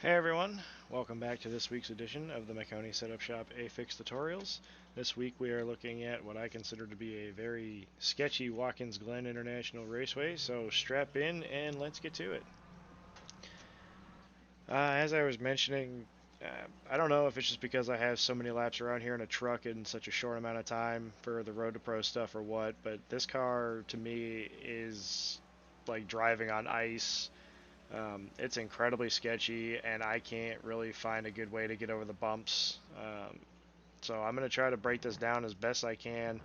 Hey everyone, welcome back to this week's edition of the Maconi Setup Shop A-Fix Tutorials. This week we are looking at what I consider to be a very sketchy Watkins Glen International Raceway, so strap in and let's get to it. As I was mentioning, I don't know if it's just because I have so many laps around here in a truck in such a short amount of time for the Road to Pro stuff or what, but this car to me is like driving on ice. It's incredibly sketchy, and I can't really find a good way to get over the bumps. So I'm going to try to break this down as best I can.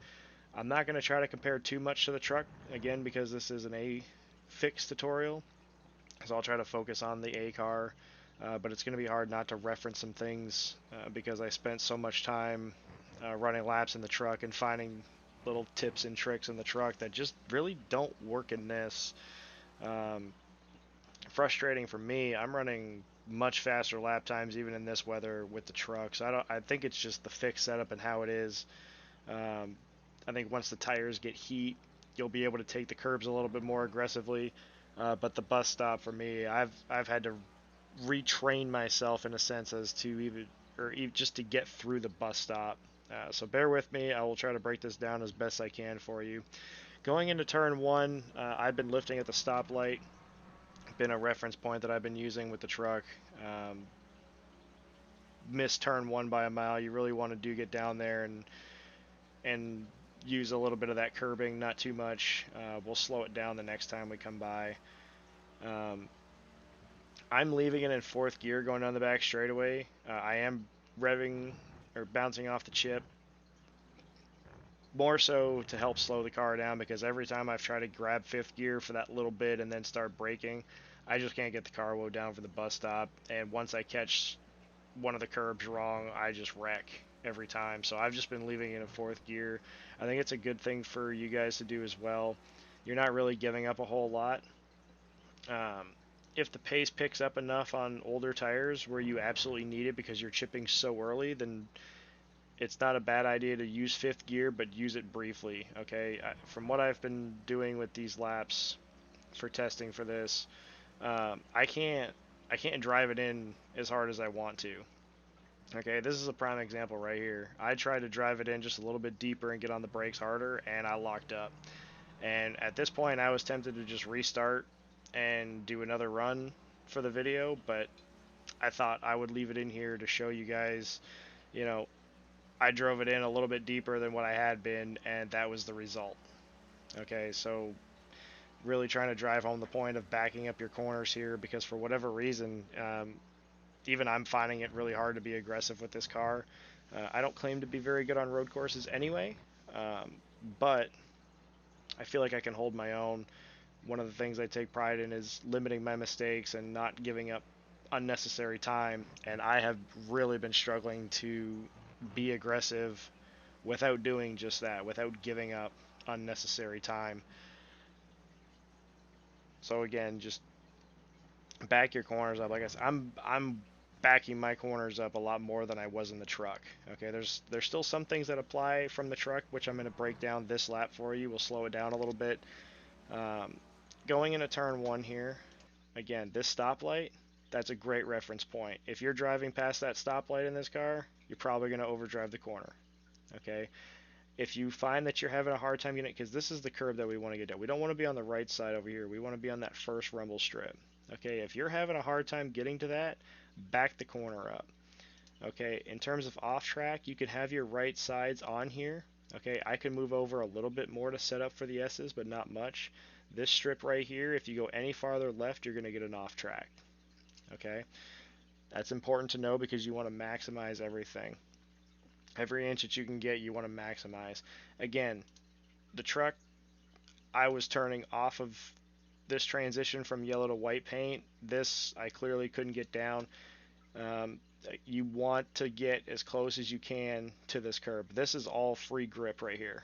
I'm not going to try to compare too much to the truck, again, because this is an A fix tutorial. So I'll try to focus on the A car, but it's going to be hard not to reference some things because I spent so much time running laps in the truck and finding little tips and tricks in the truck that just really don't work in this. Um, Frustrating for me. I'm running much faster lap times even in this weather with the trucks. I think it's just the fixed setup and how it is. Um, I think once the tires get heat, you'll be able to take the curbs a little bit more aggressively. But the bus stop for me, I've had to retrain myself in a sense as to even just to get through the bus stop. So bear with me. I will try to break this down as best I can for you. Going into turn one, I've been lifting at the stoplight, been a reference point that I've been using with the truck. Um, Missed turn one by a mile. You really want to do get down there and use a little bit of that curbing, not too much. We'll slow it down the next time we come by. Um, I'm leaving it in fourth gear going down the back straightaway. I am revving or bouncing off the chip more so to help slow the car down because every time I've tried to grab fifth gear for that little bit and then start braking, I just can't get the car woe down for the bus stop. And once I catch one of the curbs wrong, I just wreck every time. So I've just been leaving it in fourth gear. I think it's a good thing for you guys to do as well. You're not really giving up a whole lot. Um, if the pace picks up enough on older tires where you absolutely need it because you're chipping so early, then it's not a bad idea to use fifth gear, but use it briefly. Okay, from what I've been doing with these laps for testing for this, I can't drive it in as hard as I want to. Okay, this is a prime example right here. I tried to drive it in just a little bit deeper and get on the brakes harder, and I locked up. And at this point, I was tempted to just restart and do another run for the video, but I thought I would leave it in here to show you guys, you know, I drove it in a little bit deeper than what I had been, and that was the result. Okay, so really trying to drive home the point of backing up your corners here because for whatever reason, even I'm finding it really hard to be aggressive with this car. I don't claim to be very good on road courses anyway, but I feel like I can hold my own. One of the things I take pride in is limiting my mistakes and not giving up unnecessary time, and I have really been struggling to be aggressive without doing just that, without giving up unnecessary time. So again, just back your corners up. Like I said, I'm backing my corners up a lot more than I was in the truck. Okay, there's still some things that apply from the truck, which I'm going to break down this lap for you. We'll slow it down a little bit. Um, Going into turn one here, again, this stoplight, that's a great reference point. If you're driving past that stoplight in this car, you're probably going to overdrive the corner. Okay, if you find that you're having a hard time getting it, because this is the curb that we want to get down. We don't want to be on the right side over here. We want to be on that first rumble strip. Okay, if you're having a hard time getting to that, back the corner up. Okay, in terms of off track, you can have your right sides on here. Okay, I can move over a little bit more to set up for the S's, but not much. This strip right here, if you go any farther left, you're going to get an off track. Okay, that's important to know because you want to maximize everything. Every inch that you can get, you want to maximize. Again, the truck, I was turning off of this transition from yellow to white paint. This I clearly couldn't get down. Um, you want to get as close as you can to this curb. This is all free grip right here,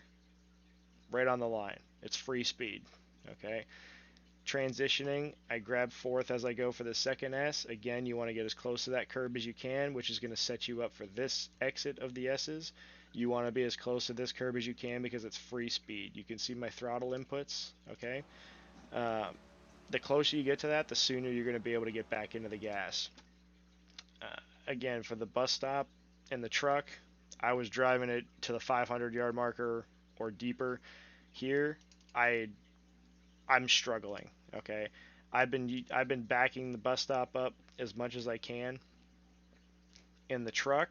right on the line. It's free speed. Okay. Transitioning, I grab fourth as I go for the second S. Again, you want to get as close to that curb as you can, which is going to set you up for this exit of the S's. You want to be as close to this curb as you can because it's free speed. You can see my throttle inputs, okay? Uh, the closer you get to that, the sooner you're going to be able to get back into the gas. again, for the bus stop and the truck, I was driving it to the 500-yard marker or deeper. Here, I I'm struggling. Okay, I've been backing the bus stop up as much as I can. In the truck,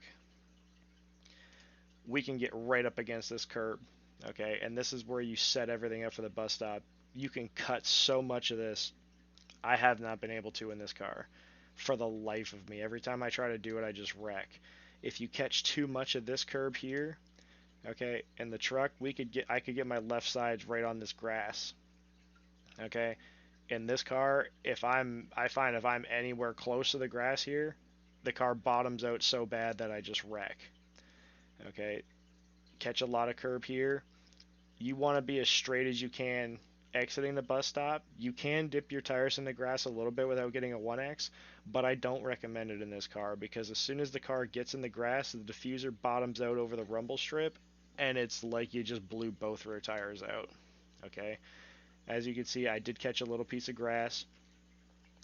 we can get right up against this curb. Okay, and this is where you set everything up for the bus stop. You can cut so much of this. I have not been able to in this car for the life of me. Every time I try to do it, I just wreck. If you catch too much of this curb here, okay, in the truck, I could get my left sides right on this grass. Okay, in this car, I find if I'm anywhere close to the grass here, the car bottoms out so bad that I just wreck. Okay, catch a lot of curb here. You want to be as straight as you can exiting the bus stop. You can dip your tires in the grass a little bit without getting a 1X, but I don't recommend it in this car because as soon as the car gets in the grass, the diffuser bottoms out over the rumble strip, and it's like you just blew both rear tires out. Okay, as you can see, I did catch a little piece of grass.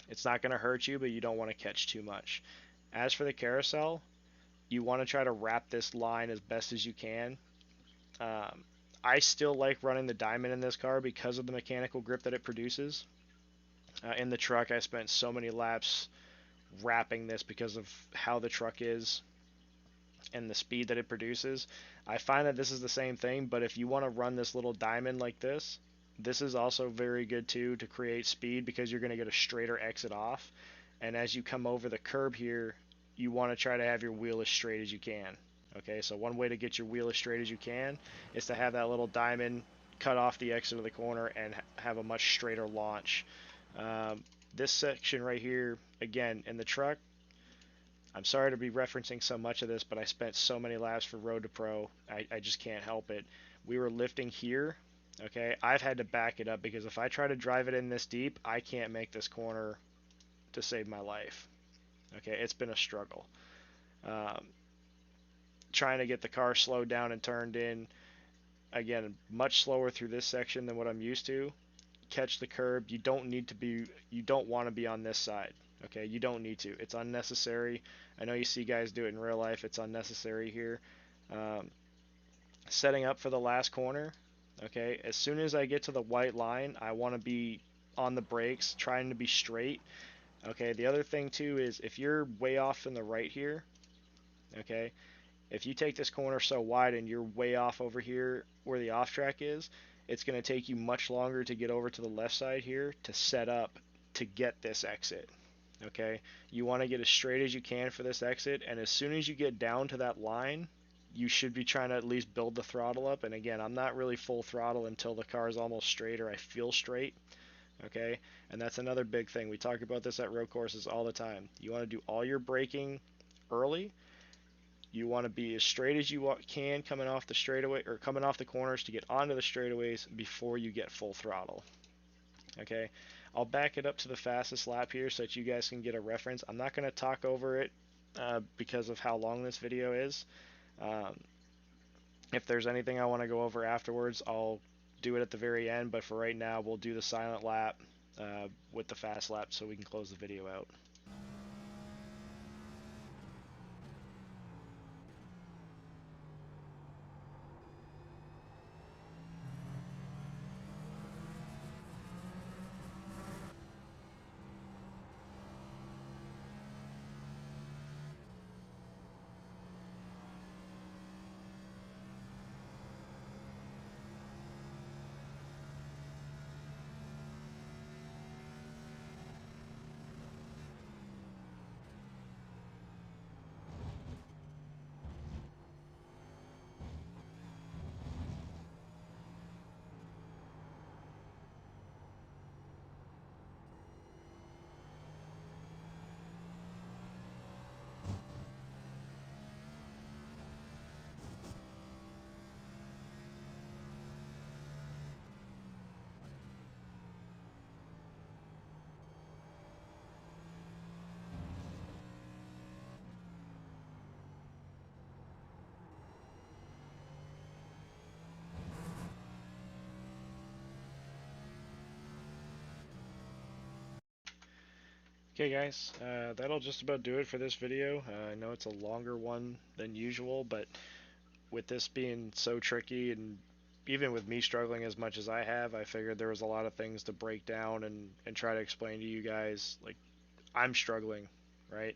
It's not going to hurt you, but you don't want to catch too much. As for the carousel, you want to try to wrap this line as best as you can. Um, I still like running the diamond in this car because of the mechanical grip that it produces. In the truck, I spent so many laps wrapping this because of how the truck is and the speed that it produces. I find that this is the same thing, but if you want to run this little diamond like this is also very good too to create speed because you're going to get a straighter exit off. And as you come over the curb here, you want to try to have your wheel as straight as you can. Okay, so one way to get your wheel as straight as you can is to have that little diamond cut off the exit of the corner and have a much straighter launch. This section right here, again, in the truck, I'm sorry to be referencing so much of this, but I spent so many laps for Road to Pro, I just can't help it. We were lifting here, okay? I've had to back it up because if I try to drive it in this deep, I can't make this corner to save my life. Okay, it's been a struggle. Um, Trying to get the car slowed down and turned in, again, much slower through this section than what I'm used to. Catch the curb. You don't want to be on this side. Okay, you don't need to. It's unnecessary. I know you see guys do it in real life. It's unnecessary here. Um, Setting up for the last corner. Okay, as soon as I get to the white line, I want to be on the brakes, trying to be straight. Okay, the other thing too is if you're way off in the right here, okay, if you take this corner so wide and you're way off over here where the off track is, it's going to take you much longer to get over to the left side here to set up to get this exit. Okay, you want to get as straight as you can for this exit, and as soon as you get down to that line, you should be trying to at least build the throttle up. And again, I'm not really full throttle until the car is almost straight or I feel straight. Okay, and that's another big thing. We talk about this at road courses all the time. You want to do all your braking early. You want to be as straight as you can coming off the straightaway or coming off the corners to get onto the straightaways before you get full throttle. Okay, I'll back it up to the fastest lap here so that you guys can get a reference. I'm not going to talk over it because of how long this video is. Um, if there's anything I want to go over afterwards, I'll do it at the very end, but for right now, we'll do the silent lap with the fast lap so we can close the video out. Okay, guys, that'll just about do it for this video. I know it's a longer one than usual, but with this being so tricky and even with me struggling as much as I have, I figured there was a lot of things to break down and try to explain to you guys. Like, I'm struggling, right?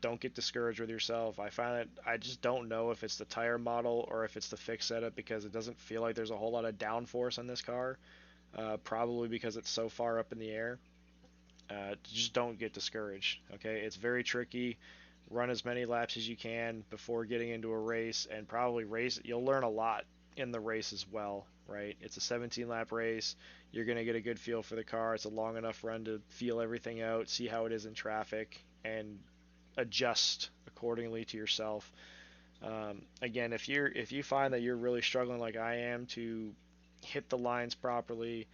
Don't get discouraged with yourself. I find that I just don't know if it's the tire model or if it's the fixed setup because it doesn't feel like there's a whole lot of downforce on this car. Probably because it's so far up in the air. Just don't get discouraged. Okay, it's very tricky. Run as many laps as you can before getting into a race, and probably race. You'll learn a lot in the race as well, right? It's a 17 lap race. You're gonna get a good feel for the car. It's a long enough run to feel everything out, see how it is in traffic, and adjust accordingly to yourself. Again, if you find that you're really struggling like I am to hit the lines properly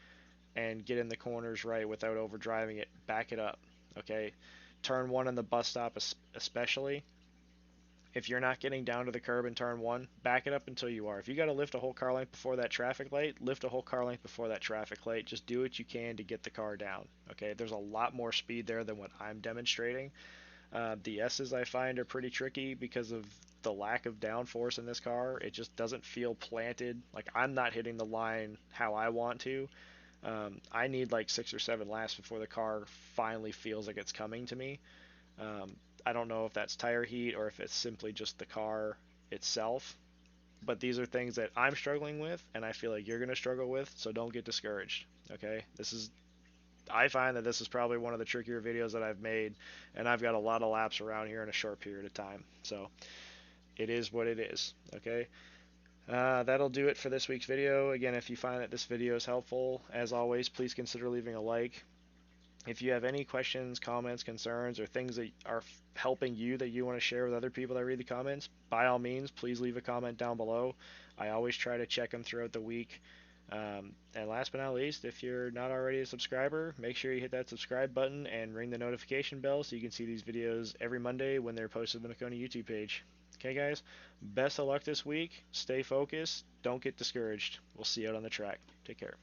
and get in the corners right without overdriving it, back it up. Okay, turn one in the bus stop especially. If you're not getting down to the curb in turn one, back it up until you are. If you got to lift a whole car length before that traffic light, lift a whole car length before that traffic light. Just do what you can to get the car down. Okay, there's a lot more speed there than what I'm demonstrating. The S's I find are pretty tricky because of the lack of downforce in this car. It just doesn't feel planted. Like I'm not hitting the line how I want to. I need like 6 or 7 laps before the car finally feels like it's coming to me. I don't know if that's tire heat or if it's simply just the car itself, but these are things that I'm struggling with, and I feel like you're going to struggle with, so don't get discouraged. Okay, I find that this is probably one of the trickier videos that I've made, and I've got a lot of laps around here in a short period of time, so it is what it is. Okay, that'll do it for this week's video. Again, if you find that this video is helpful, as always, please consider leaving a like. If you have any questions, comments, concerns, or things that are helping you that you want to share with other people that read the comments, by all means, please leave a comment down below. I always try to check them throughout the week. And last but not least, if you're not already a subscriber, make sure you hit that subscribe button and ring the notification bell so you can see these videos every Monday when they're posted on the Maconi YouTube page. Okay, guys, best of luck this week. Stay focused. Don't get discouraged. We'll see you out on the track. Take care.